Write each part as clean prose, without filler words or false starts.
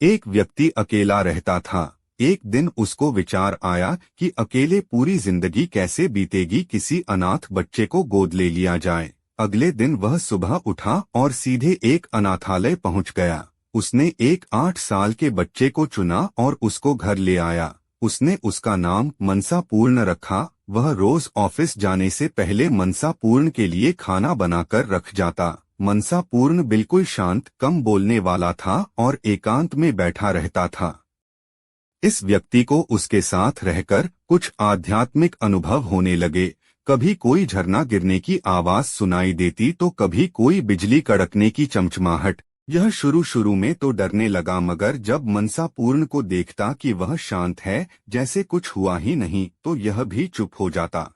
एक व्यक्ति अकेला रहता था। एक दिन उसको विचार आया कि अकेले पूरी जिंदगी कैसे बीतेगी, किसी अनाथ बच्चे को गोद ले लिया जाए। अगले दिन वह सुबह उठा और सीधे एक अनाथालय पहुंच गया। उसने एक 8 साल के बच्चे को चुना और उसको घर ले आया। उसने उसका नाम मनसा पूर्ण रखा। वह रोज ऑफिस जाने से पहले मनसा पूर्ण के लिए खाना बनाकर रख जाता। मनसा पूर्ण बिल्कुल शांत, कम बोलने वाला था और एकांत में बैठा रहता था। इस व्यक्ति को उसके साथ रहकर कुछ आध्यात्मिक अनुभव होने लगे। कभी कोई झरना गिरने की आवाज सुनाई देती तो कभी कोई बिजली कड़कने की चमचमाहट। यह शुरू में तो डरने लगा, मगर जब मनसा पूर्ण को देखता कि वह शांत है, जैसे कुछ हुआ ही नहीं, तो यह भी चुप हो जाता।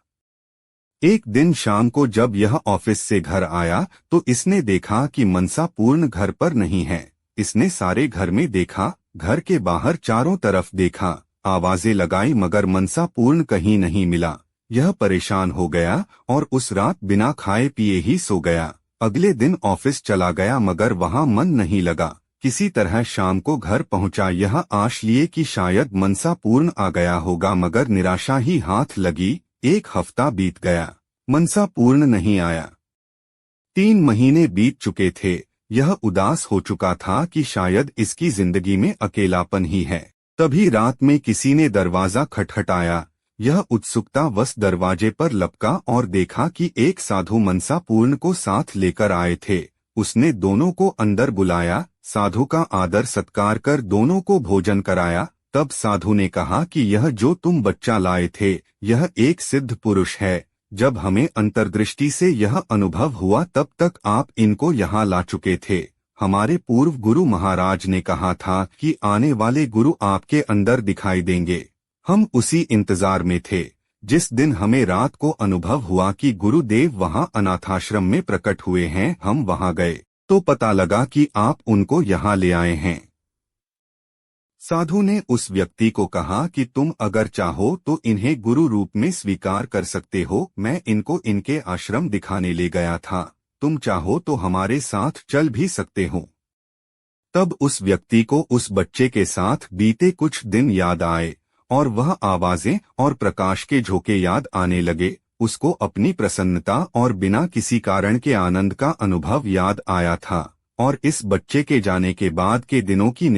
एक दिन शाम को जब यह ऑफिस से घर आया तो इसने देखा कि मनसा पूर्ण घर पर नहीं है। इसने सारे घर में देखा, घर के बाहर चारों तरफ देखा, आवाजें लगाई, मगर मनसा पूर्ण कहीं नहीं मिला। यह परेशान हो गया और उस रात बिना खाए पिए ही सो गया। अगले दिन ऑफिस चला गया, मगर वहां मन नहीं लगा। किसी तरह शाम को घर पहुंचा, यह आश लिए कि शायद मनसा पूर्ण आ गया होगा, मगर निराशा ही हाथ लगी। 1 हफ्ता बीत गया, मनसा पूर्ण नहीं आया। 3 महीने बीत चुके थे। यह उदास हो चुका था कि शायद इसकी जिंदगी में अकेलापन ही है। तभी रात में किसी ने दरवाजा खटखटाया। यह उत्सुकतावश दरवाजे पर लपका और देखा कि एक साधु मनसा पूर्ण को साथ लेकर आए थे। उसने दोनों को अंदर बुलाया, साधु का आदर सत्कार कर दोनों को भोजन कराया। तब साधु ने कहा कि यह जो तुम बच्चा लाए थे, यह एक सिद्ध पुरुष है। जब हमें अंतर्दृष्टि से यह अनुभव हुआ तब तक आप इनको यहाँ ला चुके थे। हमारे पूर्व गुरु महाराज ने कहा था कि आने वाले गुरु आपके अंदर दिखाई देंगे। हम उसी इंतजार में थे। जिस दिन हमें रात को अनुभव हुआ कि गुरुदेव वहाँ अनाथाश्रम में प्रकट हुए हैं, हम वहाँ गए तो पता लगा कि आप उनको यहाँ ले आए हैं। साधु ने उस व्यक्ति को कहा कि तुम अगर चाहो तो इन्हें गुरु रूप में स्वीकार कर सकते हो। मैं इनको इनके आश्रम दिखाने ले गया था। तुम चाहो तो हमारे साथ चल भी सकते हो। तब उस व्यक्ति को उस बच्चे के साथ बीते कुछ दिन याद आए और वह आवाजें और प्रकाश के झोंके याद आने लगे। उसको अपनी प्रसन्नता और बिना किसी कारण के आनंद का अनुभव याद आया था और इस बच्चे के जाने के बाद के दिनों की